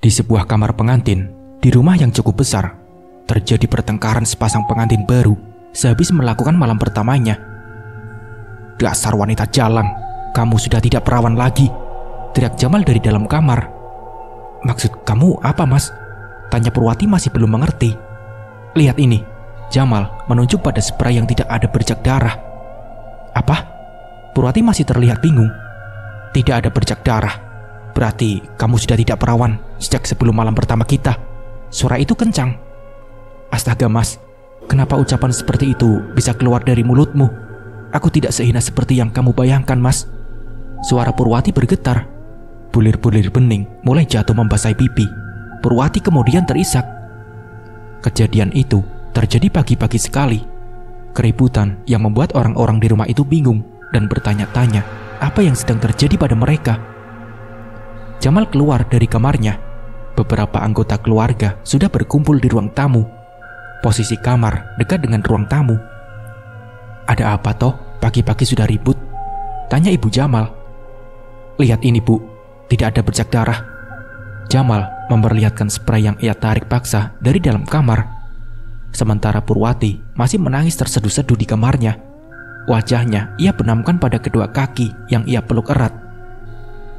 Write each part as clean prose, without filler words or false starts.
Di sebuah kamar pengantin, di rumah yang cukup besar, terjadi pertengkaran sepasang pengantin baru sehabis melakukan malam pertamanya. "Dasar wanita jalang, kamu sudah tidak perawan lagi," teriak Jamal dari dalam kamar. "Maksud kamu apa, Mas?" tanya Purwati masih belum mengerti. "Lihat ini." Jamal menunjuk pada spray yang tidak ada bercak darah. "Apa?" Purwati masih terlihat bingung. "Tidak ada bercak darah. Berarti kamu sudah tidak perawan sejak sebelum malam pertama kita." Suara itu kencang. "Astaga, Mas, kenapa ucapan seperti itu bisa keluar dari mulutmu? Aku tidak sehina seperti yang kamu bayangkan, Mas." Suara Purwati bergetar. Bulir-bulir bening mulai jatuh membasahi pipi. Purwati kemudian terisak. Kejadian itu terjadi pagi-pagi sekali. Keributan yang membuat orang-orang di rumah itu bingung dan bertanya-tanya apa yang sedang terjadi pada mereka. Jamal keluar dari kamarnya. Beberapa anggota keluarga sudah berkumpul di ruang tamu. Posisi kamar dekat dengan ruang tamu. "Ada apa toh? Pagi-pagi sudah ribut?" tanya Ibu Jamal. "Lihat ini, Bu, tidak ada bercak darah." Jamal memperlihatkan spray yang ia tarik paksa dari dalam kamar. Sementara Purwati masih menangis terseduh-seduh di kamarnya. Wajahnya ia benamkan pada kedua kaki yang ia peluk erat.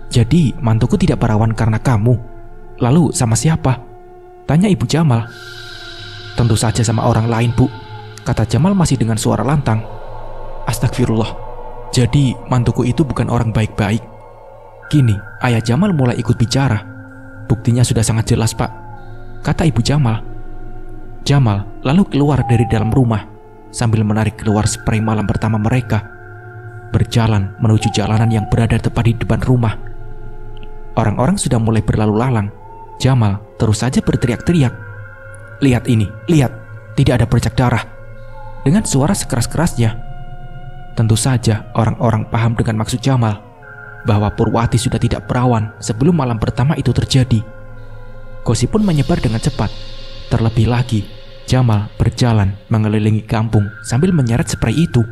"Jadi mantuku tidak perawan karena kamu? Lalu sama siapa?" tanya Ibu Jamal. "Tentu saja sama orang lain, Bu," kata Jamal masih dengan suara lantang. "Astagfirullah, jadi mantuku itu bukan orang baik-baik." Kini ayah Jamal mulai ikut bicara. "Buktinya sudah sangat jelas, Pak," kata Ibu Jamal. Jamal lalu keluar dari dalam rumah sambil menarik keluar spray malam pertama mereka. Berjalan menuju jalanan yang berada tepat di depan rumah. Orang-orang sudah mulai berlalu lalang. Jamal terus saja berteriak-teriak. "Lihat ini, lihat, tidak ada bercak darah," dengan suara sekeras-kerasnya. Tentu saja orang-orang paham dengan maksud Jamal, bahwa Purwati sudah tidak perawan sebelum malam pertama itu terjadi. Gosip pun menyebar dengan cepat. Terlebih lagi, Jamal berjalan mengelilingi kampung sambil menyeret spray itu.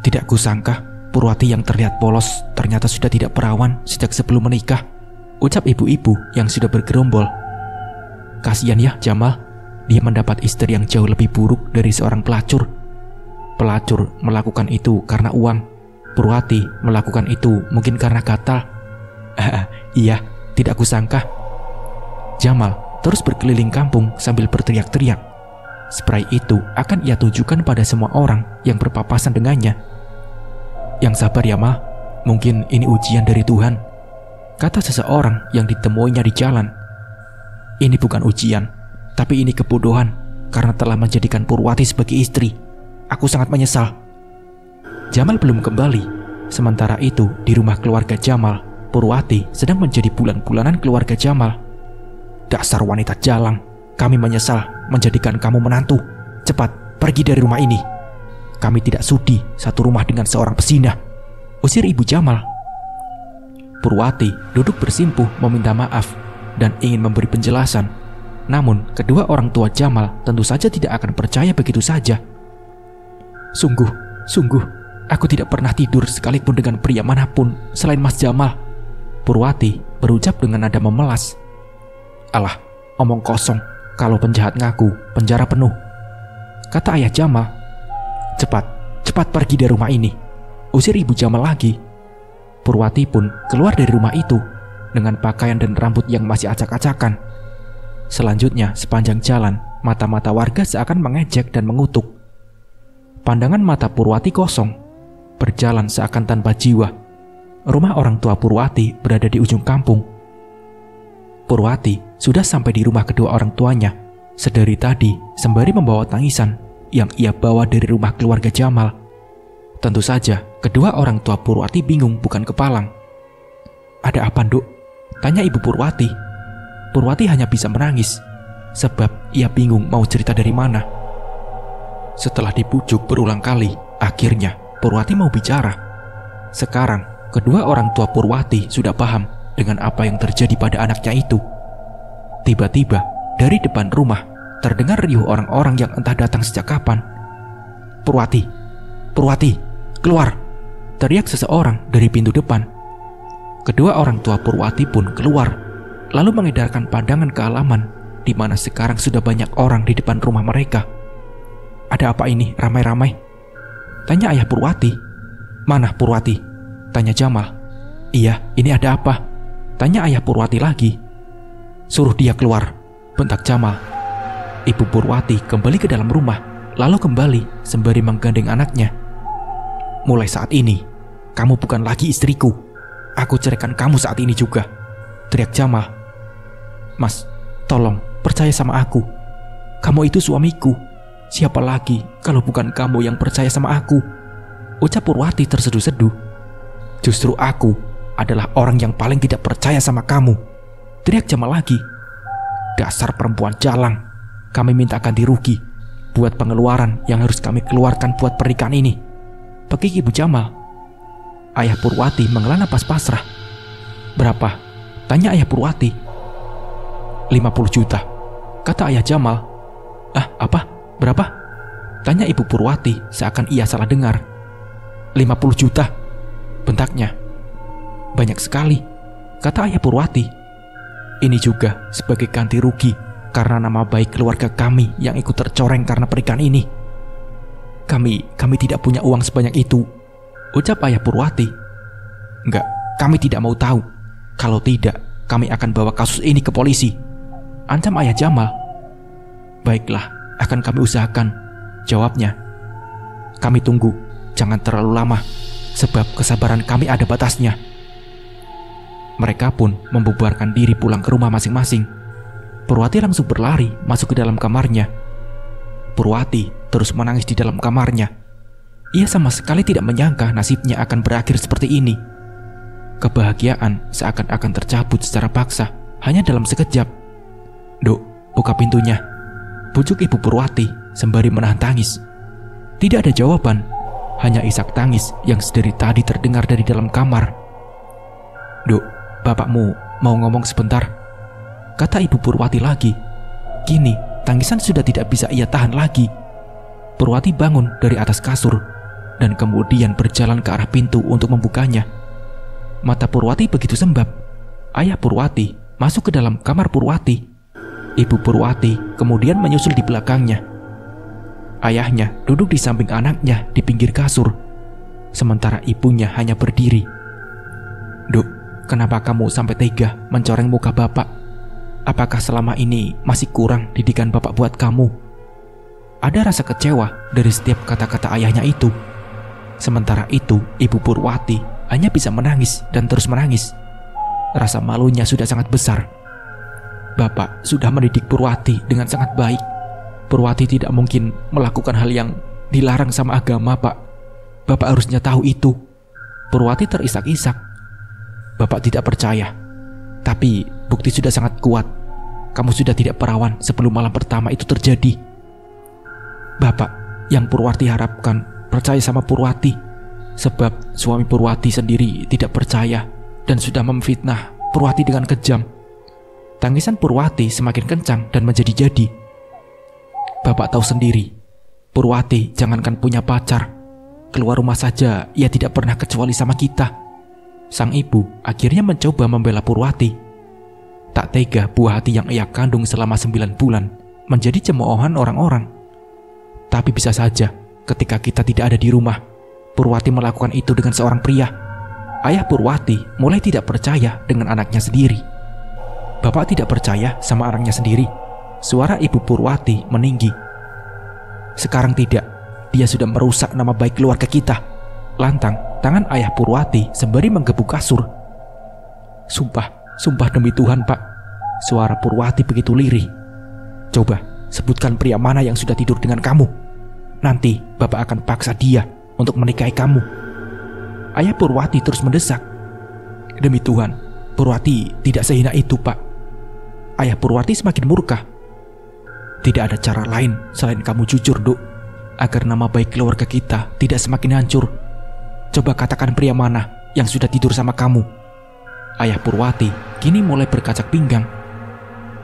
"Tidak kusangka Purwati yang terlihat polos ternyata sudah tidak perawan sejak sebelum menikah," ucap ibu-ibu yang sudah bergerombol. "Kasihan ya Jamal, dia mendapat istri yang jauh lebih buruk dari seorang pelacur. Pelacur melakukan itu karena uang. Purwati melakukan itu mungkin karena gatal." "Iya, tidak kusangka." Jamal terus berkeliling kampung sambil berteriak-teriak. Spray itu akan ia tunjukkan pada semua orang yang berpapasan dengannya. "Yang sabar ya, Ma. Mungkin ini ujian dari Tuhan," kata seseorang yang ditemuinya di jalan. "Ini bukan ujian, tapi ini kebodohan karena telah menjadikan Purwati sebagai istri. Aku sangat menyesal." Jamal belum kembali. Sementara itu, di rumah keluarga Jamal, Purwati sedang menjadi bulan-bulanan keluarga Jamal. "Dasar wanita jalang, kami menyesal menjadikan kamu menantu. Cepat pergi dari rumah ini. Kami tidak sudi satu rumah dengan seorang pezinah," usir Ibu Jamal. Purwati duduk bersimpuh meminta maaf dan ingin memberi penjelasan. Namun kedua orang tua Jamal tentu saja tidak akan percaya begitu saja. Sungguh, aku tidak pernah tidur sekalipun dengan pria manapun selain Mas Jamal," Purwati berucap dengan nada memelas. "Alah, omong kosong. Kalau penjahat ngaku, penjara penuh," kata ayah Jamal. Cepat pergi dari rumah ini," usir Ibu Jamal lagi. Purwati pun keluar dari rumah itu dengan pakaian dan rambut yang masih acak-acakan. Selanjutnya, sepanjang jalan, mata-mata warga seakan mengejek dan mengutuk. Pandangan mata Purwati kosong, berjalan seakan tanpa jiwa. Rumah orang tua Purwati berada di ujung kampung. Purwati sudah sampai di rumah kedua orang tuanya sedari tadi sembari membawa tangisan yang ia bawa dari rumah keluarga Jamal. Tentu saja, kedua orang tua Purwati bingung bukan kepalang. "Ada apa, Nduk?" tanya Ibu Purwati. Purwati hanya bisa menangis, sebab ia bingung mau cerita dari mana. Setelah dibujuk berulang kali, akhirnya Purwati mau bicara. Sekarang, kedua orang tua Purwati sudah paham dengan apa yang terjadi pada anaknya itu. Tiba-tiba, dari depan rumah, terdengar riuh orang-orang yang entah datang sejak kapan. Purwati, keluar!" teriak seseorang dari pintu depan. Kedua orang tua Purwati pun keluar. lalu mengedarkan pandangan ke halaman di mana sekarang sudah banyak orang di depan rumah mereka. "Ada apa ini ramai-ramai?" tanya ayah Purwati. "Mana Purwati?" tanya Jamal. "Iya, ini ada apa?" tanya ayah Purwati lagi. "Suruh dia keluar," bentak Jamal. Ibu Purwati kembali ke dalam rumah, lalu kembali sembari menggandeng anaknya. "Mulai saat ini, kamu bukan lagi istriku. Aku ceraikan kamu saat ini juga," teriak Jamal. "Mas, tolong percaya sama aku. Kamu itu suamiku. Siapa lagi kalau bukan kamu yang percaya sama aku?" ucap Purwati terseduh-seduh. "Justru aku adalah orang yang paling tidak percaya sama kamu," teriak Jamal lagi. "Dasar perempuan jalang, kami minta ganti rugi buat pengeluaran yang harus kami keluarkan buat pernikahan ini," pekik ibu Jamal. Ayah Purwati menghela napas pasrah. "Berapa?" tanya ayah Purwati. 50 juta, kata ayah Jamal. "Ah, apa? Berapa?" tanya ibu Purwati seakan ia salah dengar. 50 juta, bentaknya. "Banyak sekali," kata ayah Purwati. "Ini juga sebagai ganti rugi karena nama baik keluarga kami yang ikut tercoreng karena pernikahan ini. Kami tidak punya uang sebanyak itu," ucap ayah Purwati. "Enggak, kami tidak mau tahu. Kalau tidak, kami akan bawa kasus ini ke polisi," ancam ayah Jamal. "Baiklah, akan kami usahakan," jawabnya. "Kami tunggu, jangan terlalu lama, sebab kesabaran kami ada batasnya." Mereka pun membubarkan diri pulang ke rumah masing-masing. Purwati langsung berlari masuk ke dalam kamarnya. Purwati terus menangis di dalam kamarnya. Ia sama sekali tidak menyangka nasibnya akan berakhir seperti ini. Kebahagiaan seakan-akan tercabut secara paksa hanya dalam sekejap. "Dok, buka pintunya," bujuk ibu Purwati sembari menahan tangis. Tidak ada jawaban, hanya isak tangis yang sedari tadi terdengar dari dalam kamar. "Dok, bapakmu mau ngomong sebentar," kata ibu Purwati lagi. Kini tangisan sudah tidak bisa ia tahan lagi. Purwati bangun dari atas kasur dan kemudian berjalan ke arah pintu untuk membukanya. Mata Purwati begitu sembab. Ayah Purwati masuk ke dalam kamar Purwati. Ibu Purwati kemudian menyusul di belakangnya. Ayahnya duduk di samping anaknya di pinggir kasur, sementara ibunya hanya berdiri. "Dok, kenapa kamu sampai tega mencoreng muka bapak? Apakah selama ini masih kurang didikan bapak buat kamu?" Ada rasa kecewa dari setiap kata-kata ayahnya itu. Sementara itu, ibu Purwati hanya bisa menangis dan terus menangis. Rasa malunya sudah sangat besar. Bapak sudah mendidik Purwati dengan sangat baik. Purwati tidak mungkin melakukan hal yang dilarang sama agama, Pak. Bapak harusnya tahu itu. Purwati terisak-isak. "Bapak tidak percaya. Tapi bukti sudah sangat kuat. Kamu sudah tidak perawan sebelum malam pertama itu terjadi. Bapak yang Purwati harapkan percaya sama Purwati, sebab suami Purwati sendiri tidak percaya dan sudah memfitnah Purwati dengan kejam." Tangisan Purwati semakin kencang dan menjadi-jadi. "Bapak tahu sendiri, Purwati jangankan punya pacar, keluar rumah saja ia tidak pernah kecuali sama kita." Sang ibu akhirnya mencoba membela Purwati. Tak tega buah hati yang ia kandung selama 9 bulan menjadi cemoohan orang-orang. Tapi bisa saja ketika kita tidak ada di rumah, Purwati melakukan itu dengan seorang pria. Ayah Purwati mulai tidak percaya dengan anaknya sendiri. "Bapak tidak percaya sama anaknya sendiri?" Suara ibu Purwati meninggi. "Sekarang tidak. Dia sudah merusak nama baik keluarga kita," lantang tangan ayah Purwati sembari menggebuk kasur. Sumpah demi Tuhan, Pak." Suara Purwati begitu lirih. "Coba sebutkan pria mana yang sudah tidur dengan kamu. Nanti Bapak akan paksa dia untuk menikahi kamu." Ayah Purwati terus mendesak. "Demi Tuhan, Purwati tidak sehina itu, Pak." Ayah Purwati semakin murka. "Tidak ada cara lain selain kamu jujur, Dok, agar nama baik keluarga kita tidak semakin hancur. Coba katakan pria mana yang sudah tidur sama kamu." Ayah Purwati kini mulai berkacak pinggang.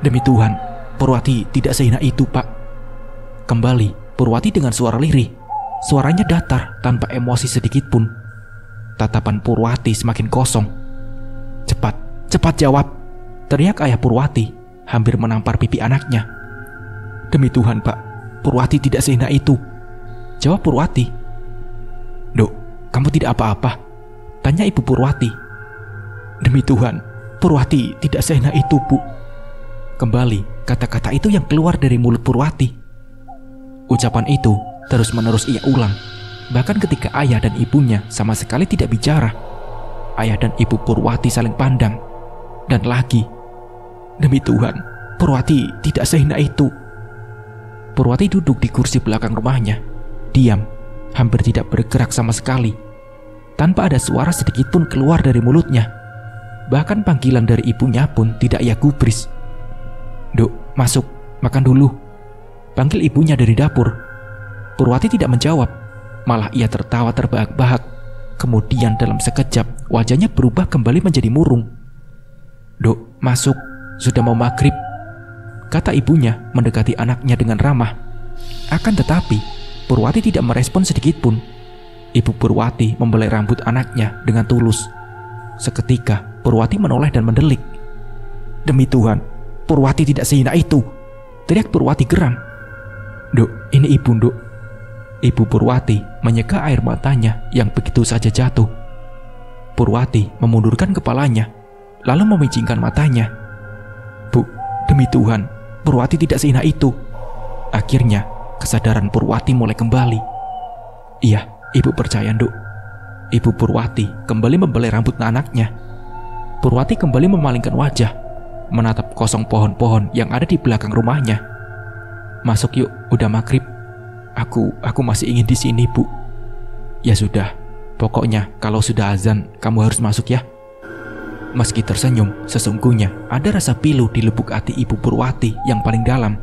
"Demi Tuhan, Purwati tidak sehina itu, Pak." Kembali Purwati dengan suara lirih. Suaranya datar tanpa emosi sedikit pun. Tatapan Purwati semakin kosong. Cepat jawab," teriak ayah Purwati, hampir menampar pipi anaknya. "Demi Tuhan, Pak, Purwati tidak sehina itu," jawab Purwati. "Dok, kamu tidak apa-apa?" tanya ibu Purwati. "Demi Tuhan, Purwati tidak sehina itu, Bu." Kembali kata-kata itu yang keluar dari mulut Purwati. Ucapan itu terus-menerus ia ulang, bahkan ketika ayah dan ibunya sama sekali tidak bicara. Ayah dan ibu Purwati saling pandang. Dan lagi, "Demi Tuhan, Purwati tidak sehina itu." Purwati duduk di kursi belakang rumahnya, diam, hampir tidak bergerak sama sekali. Tanpa ada suara sedikit pun keluar dari mulutnya. Bahkan panggilan dari ibunya pun tidak ia gubris. "Duk, masuk, makan dulu," panggil ibunya dari dapur. Purwati tidak menjawab, malah ia tertawa terbahak-bahak. Kemudian dalam sekejap wajahnya berubah kembali menjadi murung. "Duk, masuk, sudah mau maghrib," kata ibunya mendekati anaknya dengan ramah. Akan tetapi Purwati tidak merespon sedikit pun. Ibu Purwati membelai rambut anaknya dengan tulus. Seketika Purwati menoleh dan mendelik. "Demi Tuhan, Purwati tidak sehina itu," teriak Purwati geram. "Duk, ini ibu, Duk." Ibu Purwati menyeka air matanya yang begitu saja jatuh. Purwati memundurkan kepalanya, lalu memicingkan matanya. "Bu, demi Tuhan, Purwati tidak sehina itu." Akhirnya kesadaran Purwati mulai kembali. "Iya, ibu percaya, Duk." Ibu Purwati kembali membelai rambut anaknya. Purwati kembali memalingkan wajah, menatap kosong pohon-pohon yang ada di belakang rumahnya. "Masuk yuk, udah maghrib." Aku masih ingin di sini, Bu." "Ya sudah, pokoknya kalau sudah azan kamu harus masuk ya." Meski tersenyum, sesungguhnya ada rasa pilu di lubuk hati ibu Purwati yang paling dalam.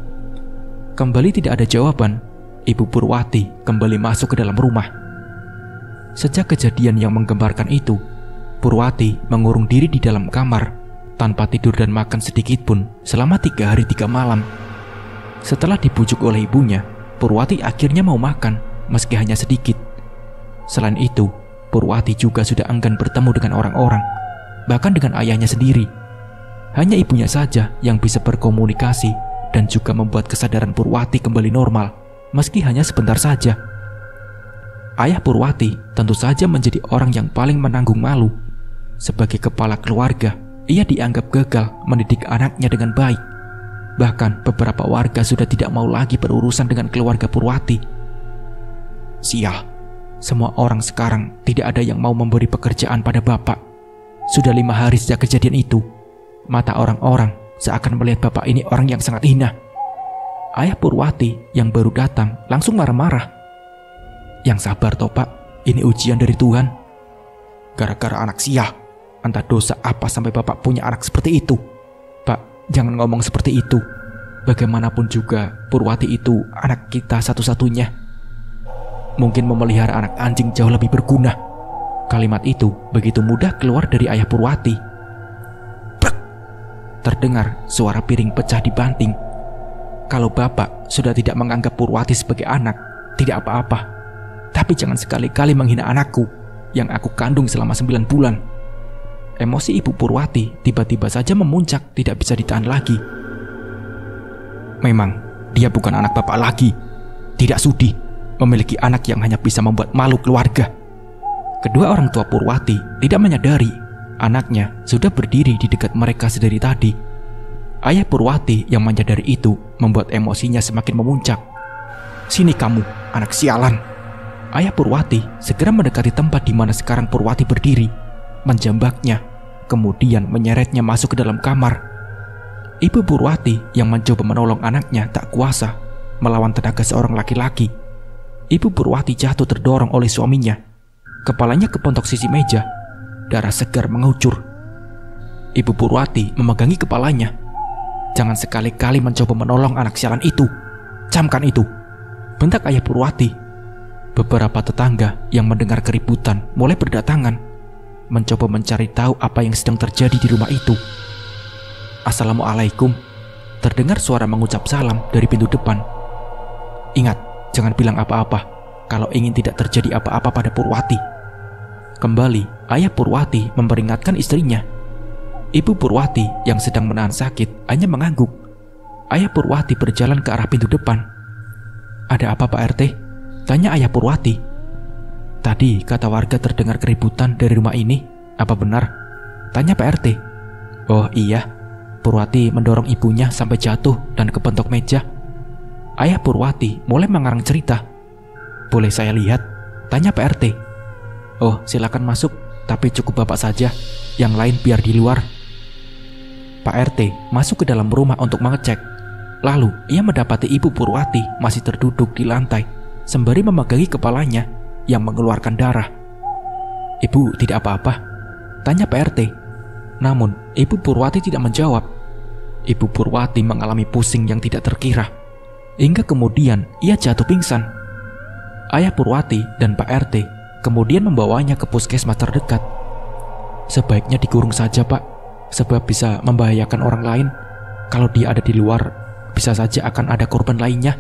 Kembali tidak ada jawaban. Ibu Purwati kembali masuk ke dalam rumah. Sejak kejadian yang menggemparkan itu, Purwati mengurung diri di dalam kamar tanpa tidur dan makan sedikit pun selama 3 hari 3 malam. Setelah dibujuk oleh ibunya, Purwati akhirnya mau makan, meski hanya sedikit. Selain itu, Purwati juga sudah enggan bertemu dengan orang-orang, bahkan dengan ayahnya sendiri. Hanya ibunya saja yang bisa berkomunikasi dan juga membuat kesadaran Purwati kembali normal, meski hanya sebentar saja. Ayah Purwati tentu saja menjadi orang yang paling menanggung malu. Sebagai kepala keluarga, ia dianggap gagal mendidik anaknya dengan baik. Bahkan beberapa warga sudah tidak mau lagi berurusan dengan keluarga Purwati. Sial, semua orang sekarang tidak ada yang mau memberi pekerjaan pada bapak. Sudah 5 hari sejak kejadian itu. Mata orang-orang seakan melihat bapak ini orang yang sangat hina. Ayah Purwati yang baru datang langsung marah-marah. "Yang sabar toh Pak, ini ujian dari Tuhan. Gara-gara anak sial, entah dosa apa sampai bapak punya anak seperti itu. Pak, jangan ngomong seperti itu. Bagaimanapun juga Purwati itu anak kita satu-satunya. Mungkin memelihara anak anjing jauh lebih berguna." Kalimat itu begitu mudah keluar dari ayah Purwati. Brek! Terdengar suara piring pecah di banting. Kalau bapak sudah tidak menganggap Purwati sebagai anak, tidak apa-apa. Tapi jangan sekali-kali menghina anakku yang aku kandung selama 9 bulan. Emosi ibu Purwati tiba-tiba saja memuncak, tidak bisa ditahan lagi. Memang dia bukan anak bapak lagi. Tidak sudi memiliki anak yang hanya bisa membuat malu keluarga. Kedua orang tua Purwati tidak menyadari anaknya sudah berdiri di dekat mereka sedari tadi. Ayah Purwati yang menyadari itu membuat emosinya semakin memuncak. "Sini kamu, anak sialan." Ayah Purwati segera mendekati tempat di mana sekarang Purwati berdiri, menjambaknya, kemudian menyeretnya masuk ke dalam kamar. Ibu Purwati yang mencoba menolong anaknya tak kuasa melawan tenaga seorang laki-laki. Ibu Purwati jatuh terdorong oleh suaminya. Kepalanya kepontok sisi meja. Darah segar mengucur. Ibu Purwati memegangi kepalanya. "Jangan sekali-kali mencoba menolong anak sialan itu. Camkan itu," bentak ayah Purwati. Beberapa tetangga yang mendengar keributan mulai berdatangan, mencoba mencari tahu apa yang sedang terjadi di rumah itu. "Assalamualaikum," terdengar suara mengucap salam dari pintu depan. "Ingat, jangan bilang apa-apa kalau ingin tidak terjadi apa-apa pada Purwati." Kembali, ayah Purwati memperingatkan istrinya. Ibu Purwati yang sedang menahan sakit hanya mengangguk. Ayah Purwati berjalan ke arah pintu depan. "Ada apa Pak RT?" tanya Ayah Purwati. "Tadi kata warga terdengar keributan dari rumah ini. Apa benar?" tanya Pak RT. "Oh iya, Purwati mendorong ibunya sampai jatuh dan kepentok meja." Ayah Purwati mulai mengarang cerita. "Boleh saya lihat?" tanya Pak RT. "Oh, silakan masuk, tapi cukup Bapak saja. Yang lain biar di luar." Pak RT masuk ke dalam rumah untuk mengecek. Lalu ia mendapati Ibu Purwati masih terduduk di lantai sembari memegangi kepalanya yang mengeluarkan darah. "Ibu tidak apa-apa?" tanya Pak RT. Namun Ibu Purwati tidak menjawab. Ibu Purwati mengalami pusing yang tidak terkira, hingga kemudian ia jatuh pingsan. Ayah Purwati dan Pak RT kemudian membawanya ke puskesmas terdekat. "Sebaiknya dikurung saja Pak, sebab bisa membahayakan orang lain. Kalau dia ada di luar, bisa saja akan ada korban lainnya.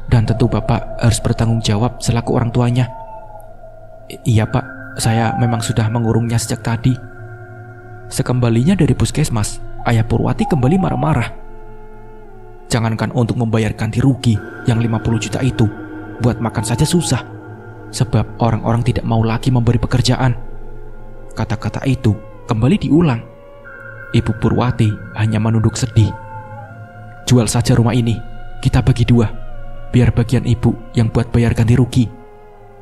Dan tentu Bapak harus bertanggung jawab selaku orang tuanya." "Iya Pak, saya memang sudah mengurungnya sejak tadi." Sekembalinya dari puskesmas, Ayah Purwati kembali marah-marah. Jangankan untuk membayar ganti rugi yang 50 juta itu, buat makan saja susah, sebab orang-orang tidak mau lagi memberi pekerjaan. Kata-kata itu kembali diulang. Ibu Purwati hanya menunduk sedih. "Jual saja rumah ini, kita bagi 2, biar bagian ibu yang buat bayar ganti rugi."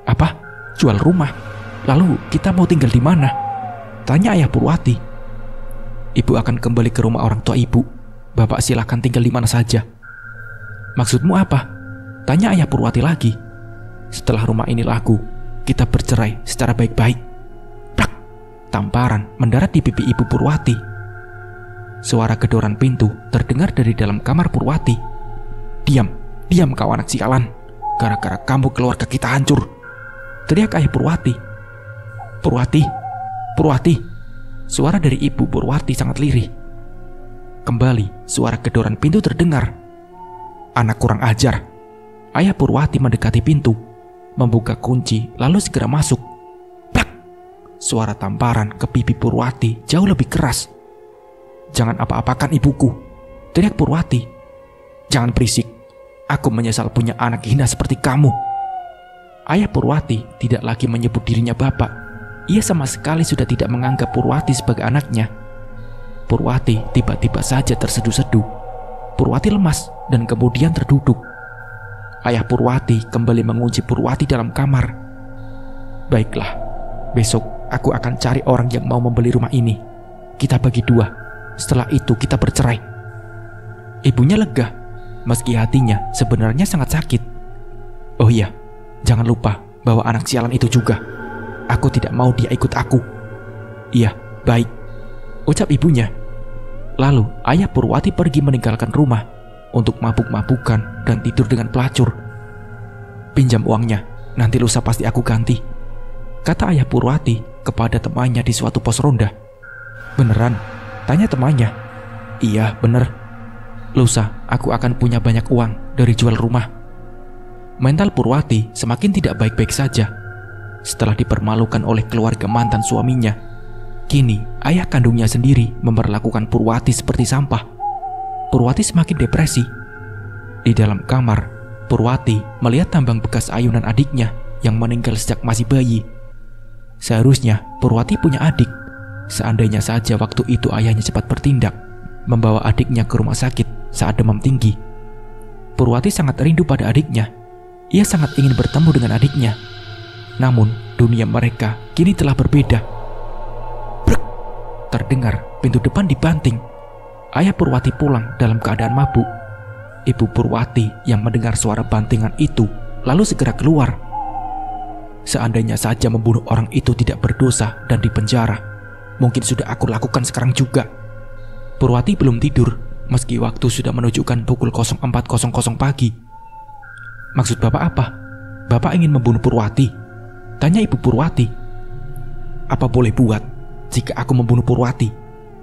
"Apa? Jual rumah? Lalu kita mau tinggal di mana?" tanya Ayah Purwati. "Ibu akan kembali ke rumah orang tua ibu. Bapak silahkan tinggal di mana saja." "Maksudmu apa?" tanya Ayah Purwati lagi. "Setelah rumah ini laku, kita bercerai secara baik-baik." Plak! Tamparan mendarat di pipi Ibu Purwati. Suara gedoran pintu terdengar dari dalam kamar Purwati. "Diam, diam kau anak sialan. Gara-gara kamu keluarga kita hancur," teriak Ayah Purwati. "Purwati, Purwati!" Suara dari Ibu Purwati sangat lirih. Kembali suara gedoran pintu terdengar. "Anak kurang ajar!" Ayah Purwati mendekati pintu, membuka kunci lalu segera masuk. Plak! Suara tamparan ke pipi Purwati jauh lebih keras. "Jangan apa-apakan ibuku," teriak Purwati. "Jangan berisik. Aku menyesal punya anak hina seperti kamu." Ayah Purwati tidak lagi menyebut dirinya bapak. Ia sama sekali sudah tidak menganggap Purwati sebagai anaknya. Purwati tiba-tiba saja terseduh-seduh. Purwati lemas dan kemudian terduduk. Ayah Purwati kembali mengunci Purwati dalam kamar. "Baiklah, besok aku akan cari orang yang mau membeli rumah ini. Kita bagi 2. Setelah itu kita bercerai." Ibunya lega, meski hatinya sebenarnya sangat sakit. "Oh iya, jangan lupa bawa anak sialan itu juga. Aku tidak mau dia ikut aku." "Iya, baik," ucap ibunya. Lalu Ayah Purwati pergi meninggalkan rumah untuk mabuk-mabukan dan tidur dengan pelacur. "Pinjam uangnya, nanti lusa pasti aku ganti," kata Ayah Purwati kepada temannya di suatu pos ronda. "Beneran?" tanya temannya. "Iya, bener. Lusa aku akan punya banyak uang dari jual rumah." Mental Purwati semakin tidak baik-baik saja. Setelah dipermalukan oleh keluarga mantan suaminya, kini ayah kandungnya sendiri memperlakukan Purwati seperti sampah. Purwati semakin depresi. Di dalam kamar, Purwati melihat tambang bekas ayunan adiknya yang meninggal sejak masih bayi. Seharusnya Purwati punya adik. Seandainya saja waktu itu ayahnya cepat bertindak, membawa adiknya ke rumah sakit saat demam tinggi. Purwati sangat rindu pada adiknya. Ia sangat ingin bertemu dengan adiknya. Namun dunia mereka kini telah berbeda. Brek! Terdengar pintu depan dibanting. Ayah Purwati pulang dalam keadaan mabuk. Ibu Purwati yang mendengar suara bantingan itu lalu segera keluar. Seandainya saja membunuh orang itu tidak berdosa dan dipenjara, mungkin sudah aku lakukan sekarang juga. Purwati belum tidur meski waktu sudah menunjukkan pukul 04.00 pagi. "Maksud Bapak apa? Bapak ingin membunuh Purwati?" tanya Ibu Purwati. "Apa boleh buat jika aku membunuh Purwati?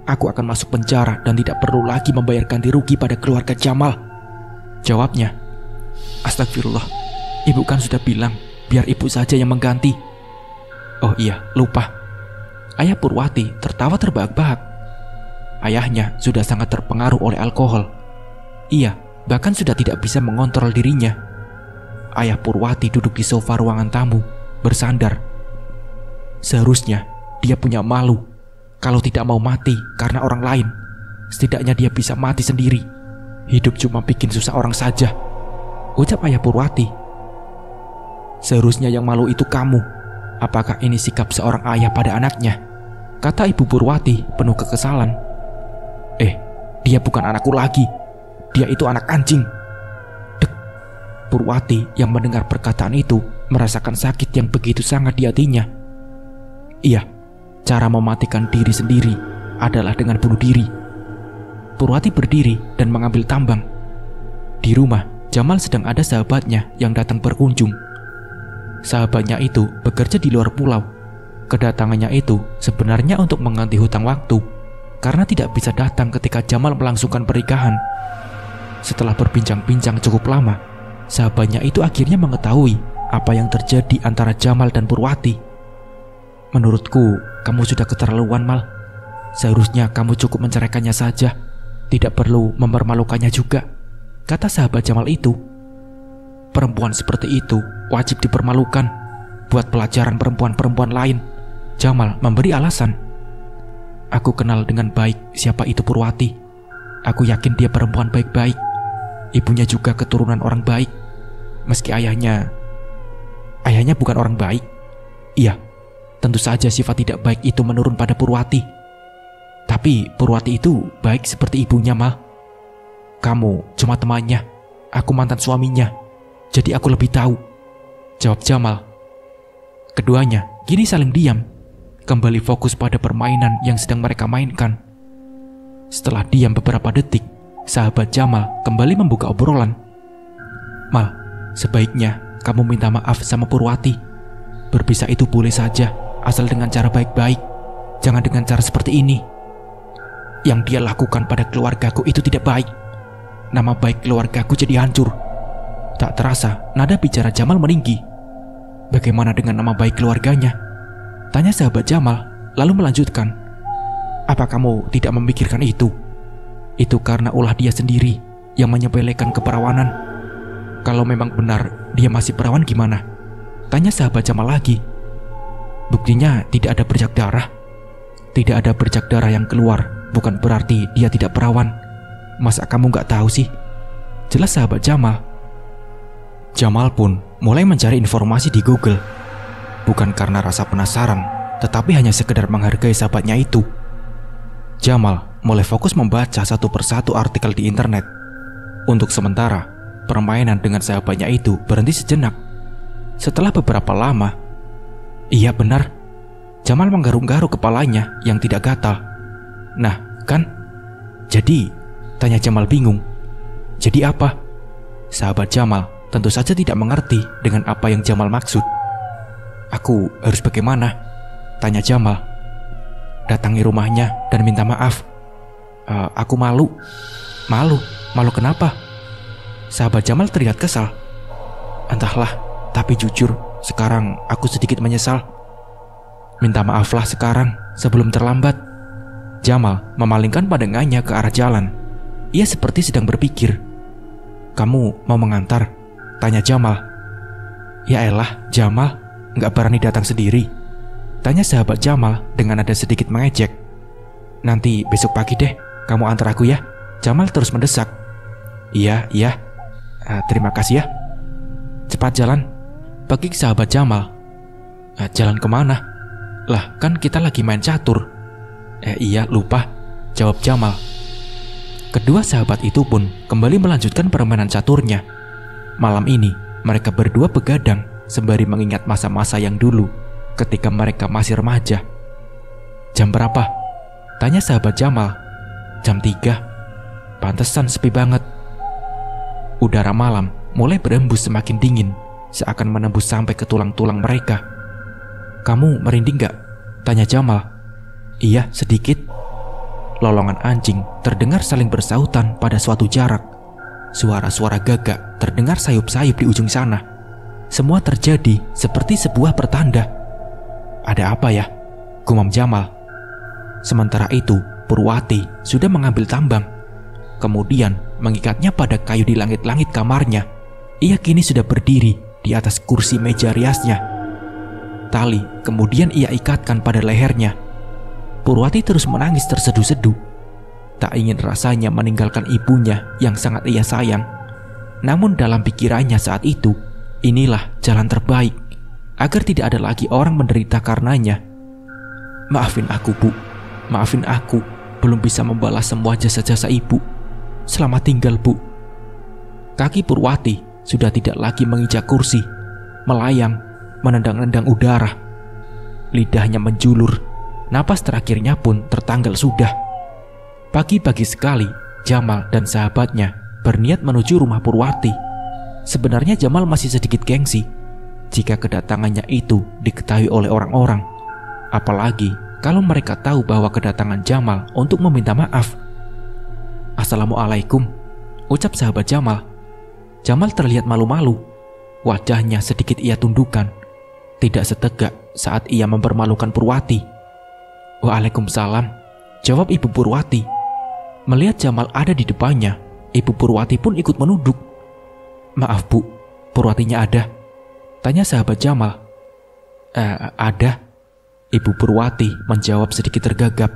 Aku akan masuk penjara dan tidak perlu lagi membayar ganti rugi pada keluarga Jamal," jawabnya. "Astagfirullah, ibu kan sudah bilang biar ibu saja yang mengganti." "Oh iya, lupa." Ayah Purwati tertawa terbahak-bahak. ayahnya sudah sangat terpengaruh oleh alkohol. Ia bahkan sudah tidak bisa mengontrol dirinya. Ayah Purwati duduk di sofa ruangan tamu, bersandar. Seharusnya dia punya malu. Kalau tidak mau mati karena orang lain, setidaknya dia bisa mati sendiri. Hidup cuma bikin susah orang saja, ucap ayah Purwati. Seharusnya yang malu itu kamu. Apakah ini sikap seorang ayah pada anaknya? Kata ibu Purwati penuh kekesalan. Dia bukan anakku lagi. Dia itu anak anjing. Dek. Purwati yang mendengar perkataan itu merasakan sakit yang begitu sangat di hatinya. Iya, cara mematikan diri sendiri adalah dengan bunuh diri. Purwati berdiri dan mengambil tambang. Di rumah, Jamal sedang ada sahabatnya yang datang berkunjung. Sahabatnya itu bekerja di luar pulau. Kedatangannya itu sebenarnya untuk mengganti hutang waktu, karena tidak bisa datang ketika Jamal melangsungkan pernikahan. Setelah berbincang-bincang cukup lama, sahabatnya itu akhirnya mengetahui apa yang terjadi antara Jamal dan Purwati. Menurutku, kamu sudah keterlaluan, Mal. Seharusnya kamu cukup menceraikannya saja. Tidak perlu mempermalukannya juga, kata sahabat Jamal itu. Perempuan seperti itu wajib dipermalukan. Buat pelajaran perempuan-perempuan lain, Jamal memberi alasan. Aku kenal dengan baik siapa itu Purwati. Aku yakin dia perempuan baik-baik. Ibunya juga keturunan orang baik. Meski ayahnya bukan orang baik. Iya, tentu saja sifat tidak baik itu menurun pada Purwati. Tapi Purwati itu baik seperti ibunya, Mal. Kamu cuma temannya, aku mantan suaminya. Jadi aku lebih tahu, jawab Jamal. Keduanya kini saling diam, kembali fokus pada permainan yang sedang mereka mainkan. Setelah diam beberapa detik, sahabat Jamal kembali membuka obrolan. Mal, sebaiknya kamu minta maaf sama Purwati. Berpisah itu boleh saja, asal dengan cara baik-baik. Jangan dengan cara seperti ini. Yang dia lakukan pada keluargaku itu tidak baik. Nama baik keluargaku jadi hancur. Tak terasa, nada bicara Jamal meninggi. Bagaimana dengan nama baik keluarganya? Tanya sahabat Jamal, lalu melanjutkan. Apa kamu tidak memikirkan itu? Itu karena ulah dia sendiri yang menyepelekan keperawanan. Kalau memang benar dia masih perawan gimana? Tanya sahabat Jamal lagi. Buktinya tidak ada bercak darah. Tidak ada bercak darah yang keluar, bukan berarti dia tidak perawan. Masa kamu gak tahu sih? Jelas sahabat Jamal. Jamal pun mulai mencari informasi di Google. Bukan karena rasa penasaran, tetapi hanya sekedar menghargai sahabatnya itu. Jamal mulai fokus membaca satu persatu artikel di internet. Untuk sementara, permainan dengan sahabatnya itu berhenti sejenak. Setelah beberapa lama, iya benar, Jamal menggaruk-garuk kepalanya yang tidak gatal. Nah, kan? Jadi, tanya Jamal bingung. Jadi apa? Sahabat Jamal tentu saja tidak mengerti dengan apa yang Jamal maksud. Aku harus bagaimana? Tanya Jamal. Datangi rumahnya dan minta maaf. Aku malu. Malu kenapa? Sahabat Jamal terlihat kesal. Entahlah, tapi jujur, sekarang aku sedikit menyesal. Minta maaflah sekarang, sebelum terlambat. Jamal memalingkan pandangannya ke arah jalan. Ia seperti sedang berpikir. Kamu mau mengantar? Tanya Jamal. Ya elah, Jamal, gak berani datang sendiri. Tanya sahabat Jamal dengan nada sedikit mengejek. Nanti besok pagi deh, kamu antar aku ya. Jamal terus mendesak. Iya. Terima kasih ya. Cepat jalan, bagi sahabat Jamal. Jalan kemana? Lah, kan kita lagi main catur. Iya, lupa, jawab Jamal. Kedua sahabat itu pun kembali melanjutkan permainan caturnya. Malam ini, mereka berdua begadang sembari mengingat masa-masa yang dulu ketika mereka masih remaja. Jam berapa? Tanya sahabat Jamal. Jam 3. Pantesan sepi banget. Udara malam mulai berembus semakin dingin, seakan menembus sampai ke tulang-tulang mereka. Kamu merinding gak? Tanya Jamal. Iya, sedikit. Lolongan anjing terdengar saling bersahutan pada suatu jarak. Suara-suara gagak terdengar sayup-sayup di ujung sana. Semua terjadi seperti sebuah pertanda. Ada apa ya? Gumam Jamal. Sementara itu, Purwati sudah mengambil tambang, kemudian mengikatnya pada kayu di langit-langit kamarnya. Ia kini sudah berdiri di atas kursi meja riasnya. Tali kemudian ia ikatkan pada lehernya. Purwati terus menangis terseduh-seduh. Tak ingin rasanya meninggalkan ibunya yang sangat ia sayang. Namun dalam pikirannya saat itu, inilah jalan terbaik agar tidak ada lagi orang menderita karenanya. Maafin aku, Bu. Maafin aku, belum bisa membalas semua jasa-jasa ibu. Selamat tinggal, Bu. Kaki Purwati sudah tidak lagi menginjak kursi, melayang, menendang-nendang udara. Lidahnya menjulur, napas terakhirnya pun tertanggal sudah. Pagi-pagi sekali, Jamal dan sahabatnya berniat menuju rumah Purwati. Sebenarnya Jamal masih sedikit gengsi jika kedatangannya itu diketahui oleh orang-orang. Apalagi kalau mereka tahu bahwa kedatangan Jamal untuk meminta maaf. "Assalamualaikum," ucap sahabat Jamal. Jamal terlihat malu-malu. Wajahnya sedikit ia tundukkan, tidak setegak saat ia mempermalukan Purwati. "Waalaikumsalam," jawab Ibu Purwati. Melihat Jamal ada di depannya, Ibu Purwati pun ikut menunduk. "Maaf, Bu, Purwatinya ada?" tanya sahabat Jamal. Ada," Ibu Purwati menjawab sedikit tergagap.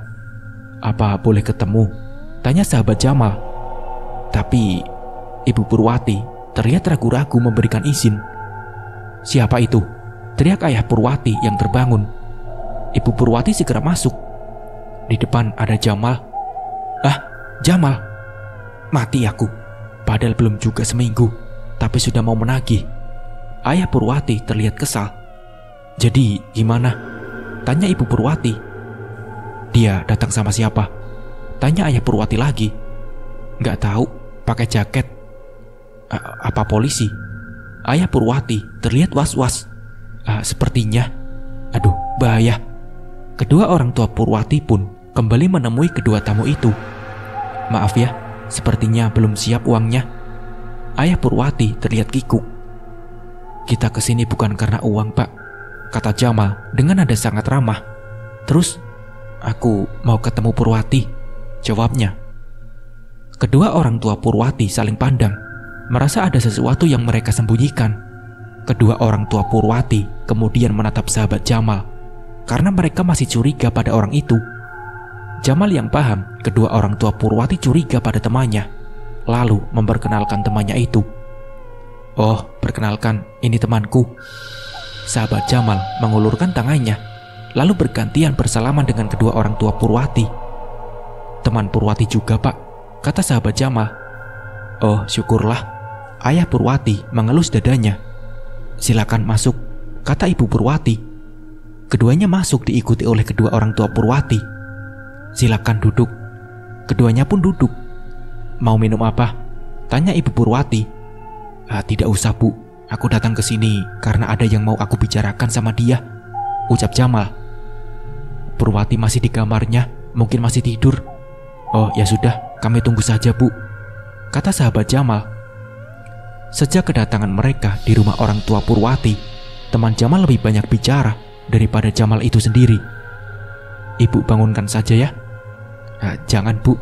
"Apa boleh ketemu?" tanya sahabat Jamal. Tapi Ibu Purwati terlihat ragu-ragu memberikan izin. "Siapa itu?" teriak ayah Purwati yang terbangun. Ibu Purwati segera masuk. Di depan ada Jamal. "Ah, Jamal, mati aku. Padahal belum juga seminggu, tapi sudah mau menagih." Ayah Purwati terlihat kesal. "Jadi gimana?" tanya Ibu Purwati. "Dia datang sama siapa?" tanya ayah Purwati lagi. "Nggak tahu, pakai jaket." Apa polisi?" Ayah Purwati terlihat was-was. Sepertinya. Aduh, bahaya." Kedua orang tua Purwati pun kembali menemui kedua tamu itu. "Maaf ya, sepertinya belum siap uangnya." Ayah Purwati terlihat kikuk. "Kita kesini bukan karena uang, Pak," kata Jamal dengan nada sangat ramah. "Terus, aku mau ketemu Purwati," jawabnya. Kedua orang tua Purwati saling pandang, merasa ada sesuatu yang mereka sembunyikan. Kedua orang tua Purwati kemudian menatap sahabat Jamal, karena mereka masih curiga pada orang itu. Jamal yang paham kedua orang tua Purwati curiga pada temannya, lalu memperkenalkan temannya itu. "Oh, perkenalkan, ini temanku." Sahabat Jamal mengulurkan tangannya, lalu bergantian bersalaman dengan kedua orang tua Purwati. "Teman Purwati juga, Pak," kata sahabat Jamal. "Oh, syukurlah." Ayah Purwati mengelus dadanya. "Silakan masuk," kata Ibu Purwati. Keduanya masuk diikuti oleh kedua orang tua Purwati. "Silakan duduk." Keduanya pun duduk. "Mau minum apa?" tanya Ibu Purwati. Tidak usah, Bu. Aku datang ke sini karena ada yang mau aku bicarakan sama dia," ucap Jamal. "Purwati masih di kamarnya, mungkin masih tidur." "Oh, ya sudah, kami tunggu saja, Bu," kata sahabat Jamal. Sejak kedatangan mereka di rumah orang tua Purwati, teman Jamal lebih banyak bicara daripada Jamal itu sendiri. "Ibu bangunkan saja ya." "Jangan, Bu.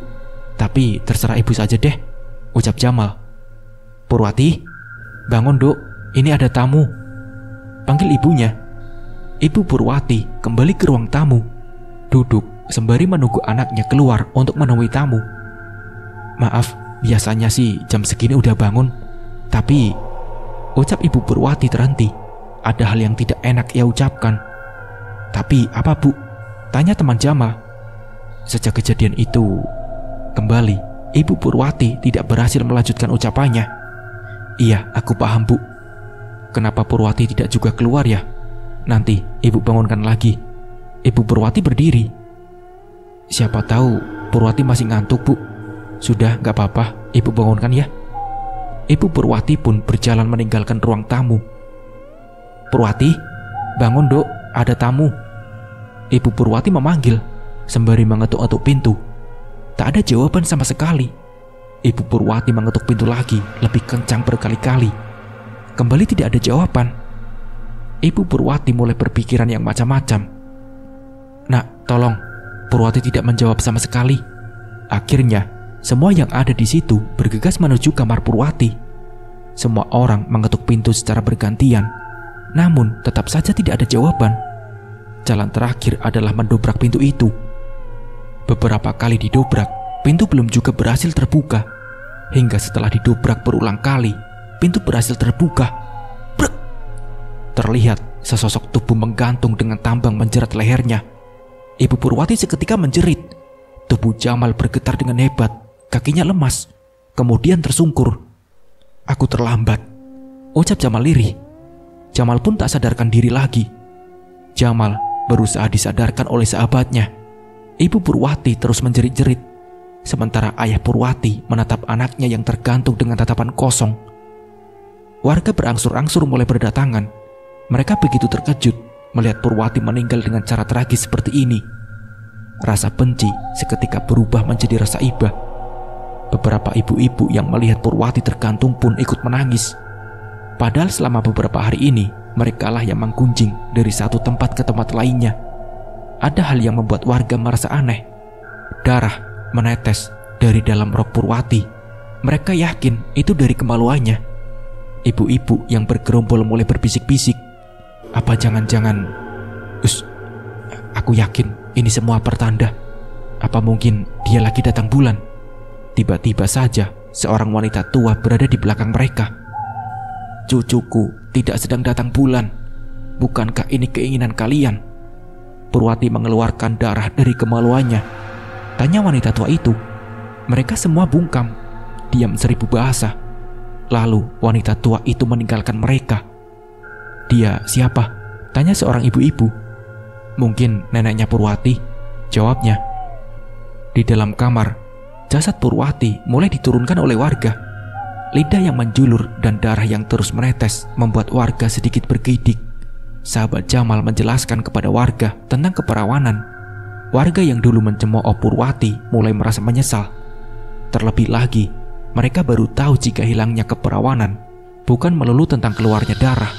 Tapi terserah ibu saja deh," ucap Jamal. "Purwati, bangun, Duk. Ini ada tamu," panggil ibunya. Ibu Purwati kembali ke ruang tamu, duduk sembari menunggu anaknya keluar untuk menemui tamu. "Maaf, biasanya sih jam segini udah bangun. Tapi," ucap Ibu Purwati terhenti. Ada hal yang tidak enak ia ucapkan. "Tapi apa, Bu?" tanya teman Jamal. Sejak kejadian itu, kembali Ibu Purwati tidak berhasil melanjutkan ucapannya. "Iya, aku paham, Bu. Kenapa Purwati tidak juga keluar ya? Nanti ibu bangunkan lagi." Ibu Purwati berdiri. "Siapa tahu Purwati masih ngantuk, Bu. Sudah, gak apa-apa, ibu bangunkan ya." Ibu Purwati pun berjalan meninggalkan ruang tamu. "Purwati, bangun, Dok, ada tamu." Ibu Purwati memanggil sembari mengetuk-ngetuk pintu. Tak ada jawaban sama sekali. Ibu Purwati mengetuk pintu lagi, lebih kencang berkali-kali. Kembali tidak ada jawaban. Ibu Purwati mulai berpikiran yang macam-macam. "Nak, tolong, Purwati tidak menjawab sama sekali. Akhirnya, semua yang ada di situ bergegas menuju kamar Purwati. Semua orang mengetuk pintu secara bergantian, namun tetap saja tidak ada jawaban. Jalan terakhir adalah mendobrak pintu itu. Beberapa kali didobrak, pintu belum juga berhasil terbuka. Hingga setelah didobrak berulang kali, pintu berhasil terbuka. Brek! Terlihat sesosok tubuh menggantung dengan tambang menjerat lehernya. Ibu Purwati seketika menjerit. Tubuh Jamal bergetar dengan hebat, kakinya lemas, kemudian tersungkur. "Aku terlambat," ucap Jamal lirih. Jamal pun tak sadarkan diri lagi. Jamal berusaha disadarkan oleh sahabatnya. Ibu Purwati terus menjerit-jerit, sementara ayah Purwati menatap anaknya yang tergantung dengan tatapan kosong. Warga berangsur-angsur mulai berdatangan. Mereka begitu terkejut melihat Purwati meninggal dengan cara tragis seperti ini. Rasa benci seketika berubah menjadi rasa iba. Beberapa ibu-ibu yang melihat Purwati tergantung pun ikut menangis. Padahal selama beberapa hari ini, merekalah yang menggunjing dari satu tempat ke tempat lainnya. Ada hal yang membuat warga merasa aneh. Darah menetes dari dalam rok Purwati. Mereka yakin itu dari kemaluannya. Ibu-ibu yang bergerombol mulai berbisik-bisik. Apa jangan-jangan... Aku yakin ini semua pertanda. Apa mungkin dia lagi datang bulan? Tiba-tiba saja seorang wanita tua berada di belakang mereka. "Cucuku tidak sedang datang bulan. Bukankah ini keinginan kalian?" Purwati mengeluarkan darah dari kemaluannya. Tanya wanita tua itu. Mereka semua bungkam, diam seribu bahasa. Lalu wanita tua itu meninggalkan mereka. "Dia siapa?" tanya seorang ibu-ibu. "Mungkin neneknya Purwati," jawabnya. Di dalam kamar, jasad Purwati mulai diturunkan oleh warga. Lidah yang menjulur dan darah yang terus menetes membuat warga sedikit bergidik. Sahabat Jamal menjelaskan kepada warga tentang keperawanan. Warga yang dulu mencemooh Purwati mulai merasa menyesal. Terlebih lagi, mereka baru tahu jika hilangnya keperawanan bukan melulu tentang keluarnya darah.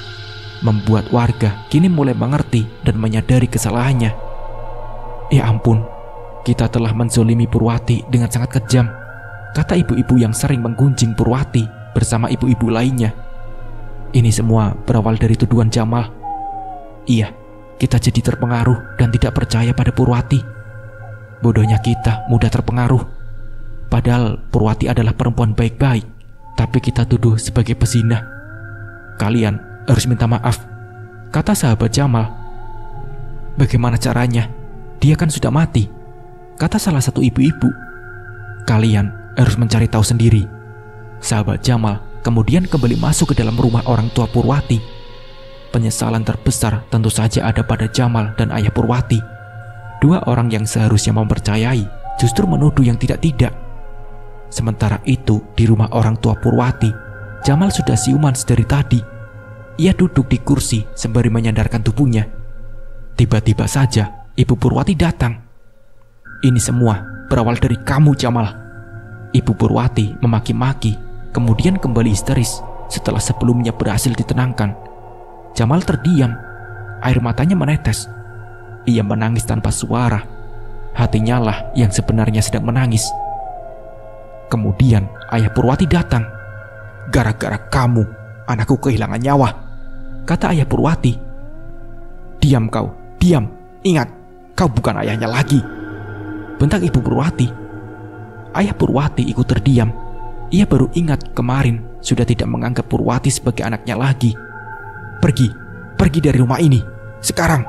Membuat warga kini mulai mengerti dan menyadari kesalahannya. "Ya ampun, kita telah menzolimi Purwati dengan sangat kejam," kata ibu-ibu yang sering menggunjing Purwati bersama ibu-ibu lainnya. "Ini semua berawal dari tuduhan Jamal. Iya, kita jadi terpengaruh dan tidak percaya pada Purwati. Bodohnya kita mudah terpengaruh. Padahal Purwati adalah perempuan baik-baik, tapi kita tuduh sebagai pezina. Kalian harus minta maaf," kata sahabat Jamal. "Bagaimana caranya? Dia kan sudah mati," kata salah satu ibu-ibu. "Kalian harus mencari tahu sendiri." Sahabat Jamal kemudian kembali masuk ke dalam rumah orang tua Purwati. Penyesalan terbesar tentu saja ada pada Jamal dan ayah Purwati. Dua orang yang seharusnya mempercayai justru menuduh yang tidak-tidak. Sementara itu di rumah orang tua Purwati, Jamal sudah siuman sedari tadi. Ia duduk di kursi sembari menyandarkan tubuhnya. Tiba-tiba saja Ibu Purwati datang. "Ini semua berawal dari kamu, Jamal." Ibu Purwati memaki-maki, kemudian kembali histeris setelah sebelumnya berhasil ditenangkan. Jamal terdiam, air matanya menetes. Ia menangis tanpa suara. Hatinya lah yang sebenarnya sedang menangis. Kemudian ayah Purwati datang. "Gara-gara kamu, anakku kehilangan nyawa," kata ayah Purwati. "Diam kau, diam. Ingat, kau bukan ayahnya lagi," bentak Ibu Purwati. Ayah Purwati ikut terdiam. Ia baru ingat kemarin sudah tidak menganggap Purwati sebagai anaknya lagi. Pergi dari rumah ini, sekarang,"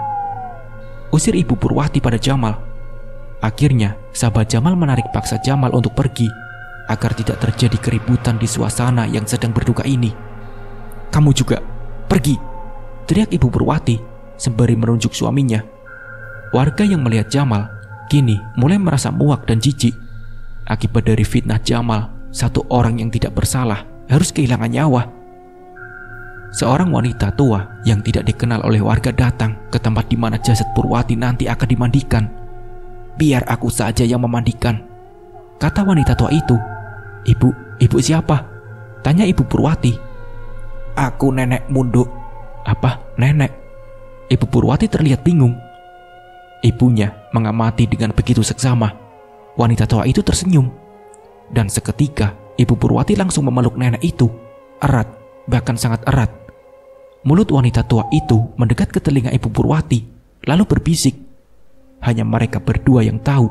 usir Ibu Purwati pada Jamal. Akhirnya, sahabat Jamal menarik paksa Jamal untuk pergi, agar tidak terjadi keributan di suasana yang sedang berduka ini. "Kamu juga, pergi," teriak Ibu Purwati, sembari menunjuk suaminya. Warga yang melihat Jamal, kini mulai merasa muak dan jijik. Akibat dari fitnah Jamal, satu orang yang tidak bersalah harus kehilangan nyawa. Seorang wanita tua yang tidak dikenal oleh warga datang ke tempat di mana jasad Purwati nanti akan dimandikan. "Biar aku saja yang memandikan," kata wanita tua itu. Ibu siapa?" tanya Ibu Purwati. "Aku nenek Munduk." "Apa, nenek?" Ibu Purwati terlihat bingung. Ibunya mengamati dengan begitu seksama. Wanita tua itu tersenyum. Dan seketika Ibu Purwati langsung memeluk nenek itu. Erat, bahkan sangat erat. Mulut wanita tua itu mendekat ke telinga Ibu Purwati, lalu berbisik. Hanya mereka berdua yang tahu.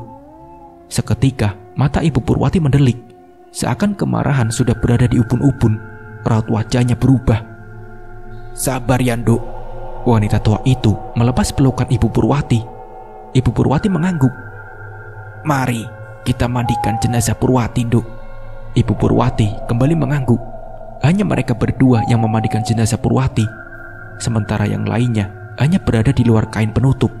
Seketika mata Ibu Purwati mendelik. Seakan kemarahan sudah berada di ubun-ubun. Raut wajahnya berubah. "Sabar ya, Nduk." Wanita tua itu melepas pelukan Ibu Purwati. Ibu Purwati mengangguk. "Mari kita mandikan jenazah Purwati, Nduk." Ibu Purwati kembali mengangguk. Hanya mereka berdua yang memandikan jenazah Purwati. Sementara yang lainnya hanya berada di luar kain penutup.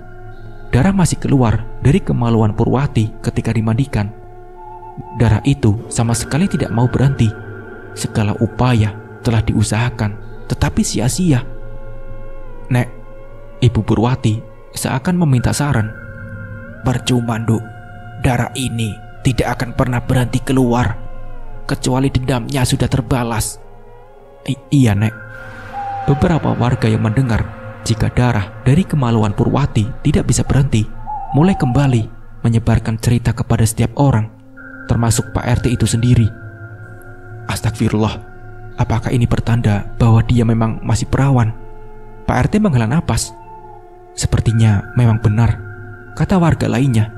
Darah masih keluar dari kemaluan Purwati ketika dimandikan. Darah itu sama sekali tidak mau berhenti. Segala upaya telah diusahakan, tetapi sia-sia. "Nek," Ibu Purwati seakan meminta saran. "Percuma, Nduk. Darah ini tidak akan pernah berhenti keluar, kecuali dendamnya sudah terbalas." Iya, Nek." Beberapa warga yang mendengar jika darah dari kemaluan Purwati tidak bisa berhenti, mulai kembali menyebarkan cerita kepada setiap orang, termasuk Pak RT itu sendiri. Astagfirullah, apakah ini pertanda bahwa dia memang masih perawan? Pak RT menghela napas. Sepertinya memang benar, kata warga lainnya.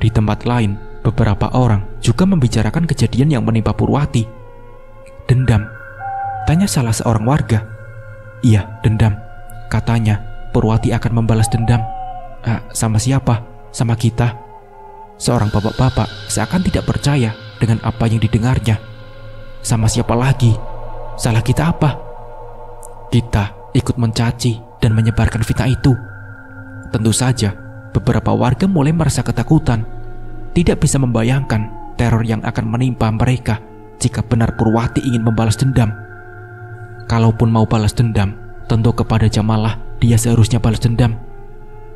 Di tempat lain, beberapa orang juga membicarakan kejadian yang menimpa Purwati. "Dendam?" tanya salah seorang warga. "Iya, dendam. Katanya Purwati akan membalas dendam." Sama siapa? Sama kita?" Seorang bapak-bapak seakan tidak percaya dengan apa yang didengarnya. "Sama siapa lagi? Salah kita apa?" "Kita ikut mencaci dan menyebarkan fitnah itu." Tentu saja, beberapa warga mulai merasa ketakutan. Tidak bisa membayangkan teror yang akan menimpa mereka jika benar Purwati ingin membalas dendam. Kalaupun mau balas dendam, tentu kepada Jamalah dia seharusnya balas dendam.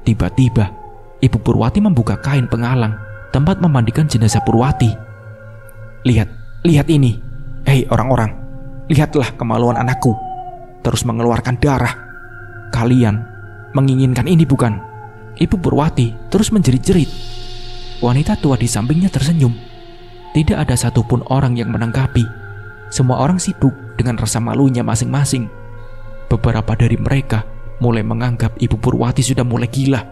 Tiba-tiba, Ibu Purwati membuka kain penghalang tempat memandikan jenazah Purwati. Lihat ini. Hei orang-orang, lihatlah kemaluan anakku, terus mengeluarkan darah. Kalian menginginkan ini bukan?" Ibu Purwati terus menjerit-jerit. Wanita tua di sampingnya tersenyum. Tidak ada satupun orang yang menanggapi. Semua orang sibuk dengan rasa malunya masing-masing. Beberapa dari mereka mulai menganggap Ibu Purwati sudah mulai gila.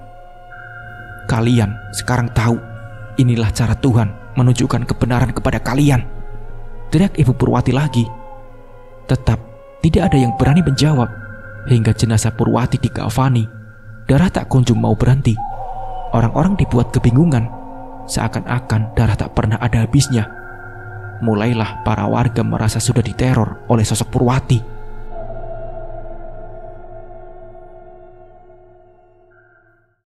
"Kalian sekarang tahu, inilah cara Tuhan menunjukkan kebenaran kepada kalian," teriak Ibu Purwati lagi. Tetap tidak ada yang berani menjawab. Hingga jenazah Purwati dikafani, darah tak kunjung mau berhenti. Orang-orang dibuat kebingungan, seakan-akan darah tak pernah ada habisnya. Mulailah para warga merasa sudah diteror oleh sosok Purwati.